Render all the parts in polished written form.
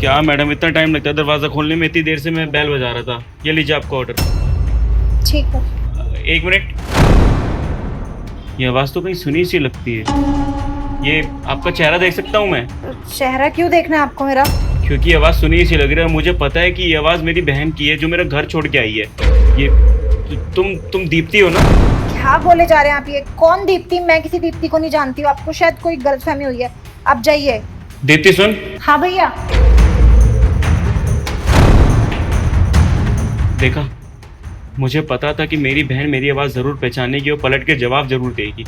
क्या मैडम इतना टाइम लगता है दरवाज़ा खोलने में? इतनी देर से मैं बेल बजा रहा था। ये लीजिए आपका ऑर्डर। ठीक है। एक मिनट, ये आवाज़ तो कहीं सुनी सी लगती है। ये आपका चेहरा देख सकता हूँ मैं? चेहरा क्यों देखना है आपको मेरा? क्योंकि ये आवाज़ सुनी सी लग रही है। मुझे पता है कि ये आवाज़ मेरी बहन की है जो मेरा घर छोड़ के आई है। ये तुम दीप्ति हो ना? क्या बोले जा रहे हैं आप? ये कौन दीप्ति? मैं किसी दीप्ति को नहीं जानती हूँ। आपको शायद कोई गलतफहमी हुई है। आप जाइए। दीप्ति सुन। हाँ भैया। देखा, मुझे पता था कि मेरी बहन मेरी आवाज़ ज़रूर पहचानेगी और पलट के जवाब ज़रूर देगी।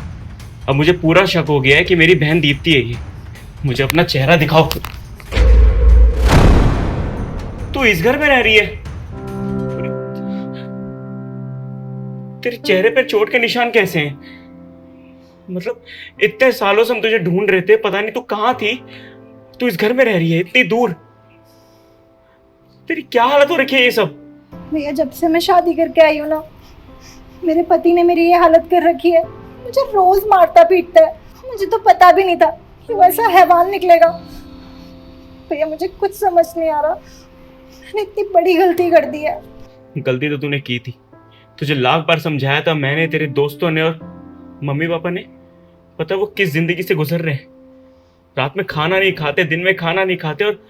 अब मुझे पूरा शक हो गया है कि मेरी बहन दीप्ति है ये। मुझे अपना चेहरा दिखाओ। तू इस घर में रह रही है? तेरे चेहरे पर चोट के निशान कैसे हैं? मतलब इतने सालों से हम तुझे ढूंढ रहे थे, पता नहीं तू कहाँ थी। तू इस घर में रह रही है इतनी दूर। तेरी क्या हालत हो रखी है ये सब? भैया, जब से मैं शादी करके आई हूँ ना, मेरे पति ने मेरी ये हालत कर रखी है। मुझे रोज मारता पीटता है। मुझे तो पता भी नहीं था कि वैसा हैवान निकलेगा। भैया, मुझे कुछ समझ नहीं आ रहा। मैंने इतनी बड़ी गलती कर दी है। गलती तो तूने की थी। तुझे लाख बार समझाया था मैंने, तेरे दोस्तों ने और मम्मी पापा ने। पता वो किस जिंदगी से गुजर रहे हैं। रात में खाना नहीं खाते, दिन में खाना नहीं खाते और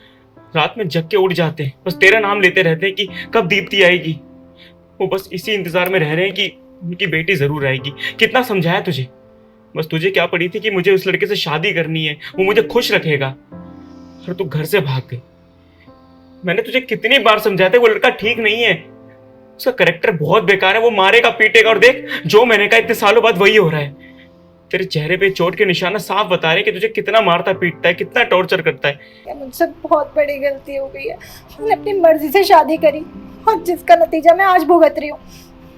रात में जग के उठ जाते हैं। बस तेरा नाम लेते रहते हैं कि कब दीप्ति आएगी। वो बस इसी इंतजार में रह रहे हैं कि उनकी बेटी जरूर आएगी। कितना समझाया तुझे? बस तुझे क्या पड़ी थी कि मुझे उस लड़के से शादी करनी है, वो मुझे खुश रखेगा, और तू घर से भाग गई। मैंने तुझे कितनी बार समझाया था वो लड़का ठीक नहीं है, उसका करेक्टर बहुत बेकार है, वो मारेगा पीटेगा। और देख, जो मैंने कहा इतने सालों बाद वही हो रहा है। तेरे चेहरे पे चोट के निशाना साफ बता रहे हैं कि तुझे कितना मारता पीटता है, कितना टॉर्चर करता है। ये मुझसे बहुत बड़ी गलती हो गई है। मैंने अपनी मर्जी से शादी करी और जिसका नतीजा मैं आज भुगत रही हूँ।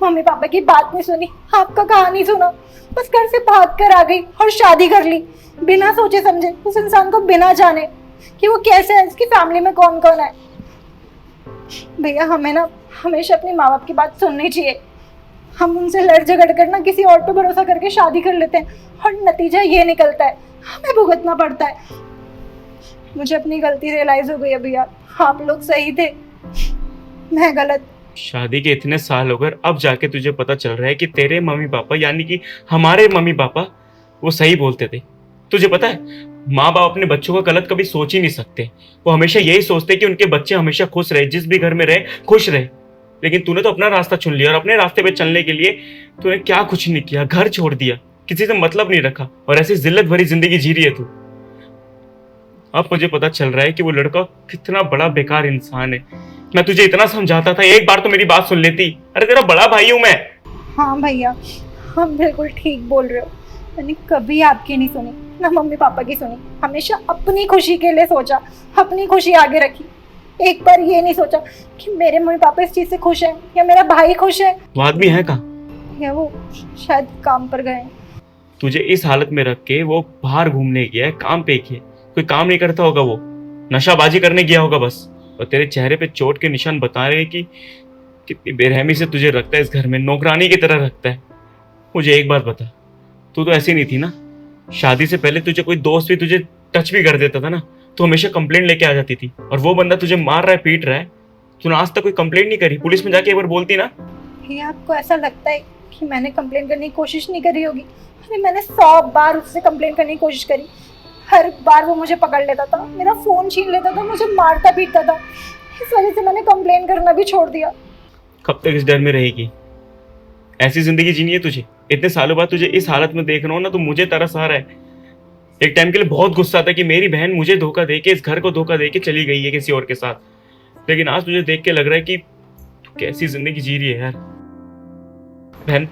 मम्मी पापा की बात नहीं सुनी, आपका कहा नहीं सुना, बस घर से भाग कर आ गई और शादी कर ली बिना सोचे समझे, उस इंसान को बिना जाने कि वो कैसे है, इसकी फैमिली में कौन कौन है। भैया, हमें ना हमेशा अपने माँ बाप की बात सुननी चाहिए। हम उनसे लड़ झगड़ कर ना किसी और पे भरोसा करके शादी कर लेते हैं और नतीजा ये निकलता है, हमें भुगतना पड़ता है। मुझे अपनी गलती रियलाइज हो गई है भैया। आप लोग सही थे, मैं गलत। शादी के इतने साल हो गए, अब जाके तुझे पता चल रहा है कि तेरे मम्मी पापा यानी कि हमारे मम्मी पापा वो सही बोलते थे। तुझे पता है, माँ बाप अपने बच्चों का गलत कभी सोच ही नहीं सकते। वो हमेशा यही सोचते हैं कि उनके बच्चे हमेशा खुश रहे, जिस भी घर में रहे खुश रहे। लेकिन तूने तो अपना रास्ता चुन लिया और अपने रास्ते पे चलने के लिए तूने क्या कुछ नहीं किया। घर छोड़ दिया, किसी से मतलब नहीं रखा और ऐसी जिल्लत भरी जिंदगी जी रही है तू। अब मुझे पता चल रहा है कि वो लड़का कितना बड़ा बेकार इंसान है। मैं तुझे इतना समझाता था, एक बार तो मेरी बात सुन लेती। अरे तेरा बड़ा भाई हूं मैं। हाँ भैया, हम बिल्कुल ठीक बोल रहे हो। मैंने कभी आपकी नहीं सुनी, ना मम्मी पापा की सुनी। हमेशा अपनी खुशी के लिए सोचा, अपनी खुशी आगे रखी। एक बार ये नहीं सोचा कि मेरे मम्मी पापा इस चीज़ से खुश हैं या मेरा भाई खुश है। वो आदमी है कहाँ? या वो शायद काम पर गए हैं। तुझे इस हालत में रख के वो बाहर घूमने गया है, काम पे किया। कोई काम नहीं करता होगा, वो नशाबाजी करने गया होगा बस। और तेरे चेहरे पे चोट के निशान बता रहे हैं कि कितनी बेरहमी से तुझे रखता है इस घर में, नौकरानी की तरह रखता है। मुझे एक बात बता, तू तो ऐसी नहीं थी ना? शादी से पहले तुझे कोई दोस्त भी तुझे टच भी कर देता था ना, तो हमेशा कंप्लेंट लेके आ जाती थी। और वो बंदा तुझे मार रहा है, पीट रहा है, तूने आज तक कोई कंप्लेंट नहीं करी? पुलिस में जाके एक बार बोलती ना। भैया, आपको ऐसा लगता है कि मैंने कंप्लेन करने की कोशिश नहीं करी होगी? अरे मैंने 100 बार उससे कंप्लेन करने की कोशिश करी। हर बार वो मुझे पकड़ लेता था, मेरा फ़ोन छीन लेता था, मुझे मारता पीटता था। इस वजह से मैंने कंप्लेन करना भी छोड़ दिया। कब तक इस डर में रहेगी? ऐसी जिंदगी जीनी है तुझे? इतने सालों बाद तुझे इस हालत में देख रहा हूँ ना, तो मुझे तरस आ रहा है। एक टाइम के लिए बहुत गुस्सा था कि मेरी बहन मुझे धोखा दे के, इस घर को धोखा दे के चली गई है किसी और के साथ। लेकिन आज तुझे देख के लग रहा है कि तू कैसी जिंदगी जी रही है यार। बहन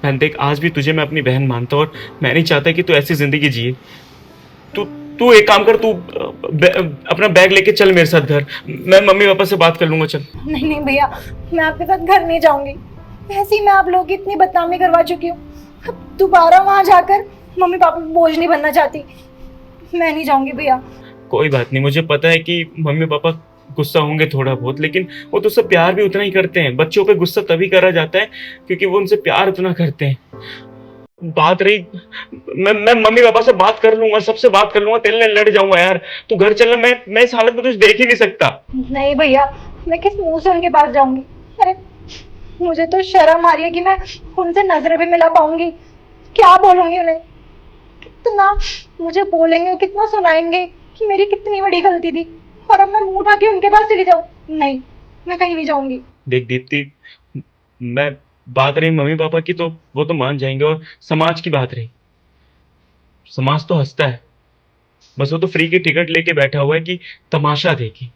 बहन देख, आज भी तुझे मैं अपनी बहन मानता हूँ और मैं नहीं चाहता कि तू ऐसी जिंदगी जिए। तू तू एक काम कर, तू अपना बैग लेके चल मेरे साथ घर। मैं मम्मी पापा से बात कर लूंगा, चल। नहीं नहीं भैया, मैं आपके साथ घर नहीं जाऊंगी। वैसे ही मैं आप लोगों की इतनी बदनामी करवा चुकी हूँ। अब दोबारा वहाँ जाकर मम्मी पापा को बोझ नहीं बनना चाहती। मैं नहीं जाऊंगी भैया। कोई बात नहीं, मुझे पता है कि मम्मी पापा गुस्सा होंगे थोड़ा बहुत, लेकिन वो तो सब प्यार भी उतना ही करते हैं। बच्चों पे गुस्सा तभी करा जाता है क्योंकि वो उनसे प्यार उतना करते हैं। बात रही, मैं मम्मी पापा से बात कर लूंगा, सबसे बात कर लूंगा, तेरे लिए लड़ जाऊंगा यार। तू घर चल, मैं इस हालत में तुझे देख ही नहीं सकता। नहीं भैया, मैं किस मुंह से उनके पास जाऊंगी? अरे मुझे तो शर्म आ रही है कि मैं उनसे नजरें भी मिला पाऊंगी। क्या बोलूंगी उन्हें? कितना मुझे बोलेंगे, कितना सुनाएंगे कि मेरी कितनी बड़ी गलती थी। और अब मैं मुंह उठा के उनके पास चली जाऊं? नहीं, मैं कहीं नहीं जाऊंगी। देख दीप्ति, मैं बात रही मम्मी पापा की तो वो तो मान जाएंगे, और समाज की बात रही, समाज तो हंसता है, बस वो तो फ्री की टिकट लेके बैठा हुआ है कि तमाशा देखी।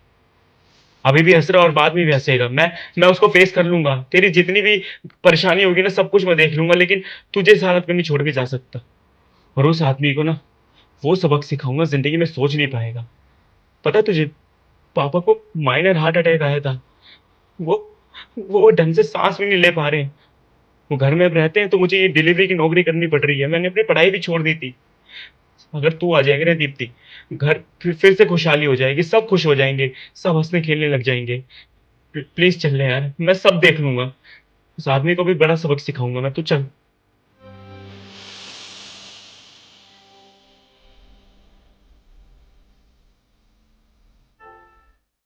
अभी भी हंस रहा है और बाद में भी हंसेगा। मैं उसको फेस कर लूंगा, तेरी जितनी भी परेशानी होगी ना सब कुछ मैं देख लूंगा, लेकिन तुझे इस हालत में नहीं छोड़ के जा सकता। और उस आदमी को ना वो सबक सिखाऊंगा जिंदगी में सोच नहीं पाएगा। पता है तुझे, पापा को माइनर हार्ट अटैक आया था। वो वो ढंग से सांस भी नहीं ले पा रहे हैं। वो घर में अब रहते हैं तो मुझे ये डिलीवरी की नौकरी करनी पड़ रही है। मैंने अपनी पढ़ाई भी छोड़ दी थी। अगर तू आ जाएगी ना दीप्ति, घर फिर से खुशहाली हो जाएगी, सब खुश हो जाएंगे, सब हंसने खेलने लग जाएंगे। प्लीज चल ले यार, मैं सब देख लूंगा। उस आदमी को भी बड़ा सबक सिखाऊंगा मैं, तू चल।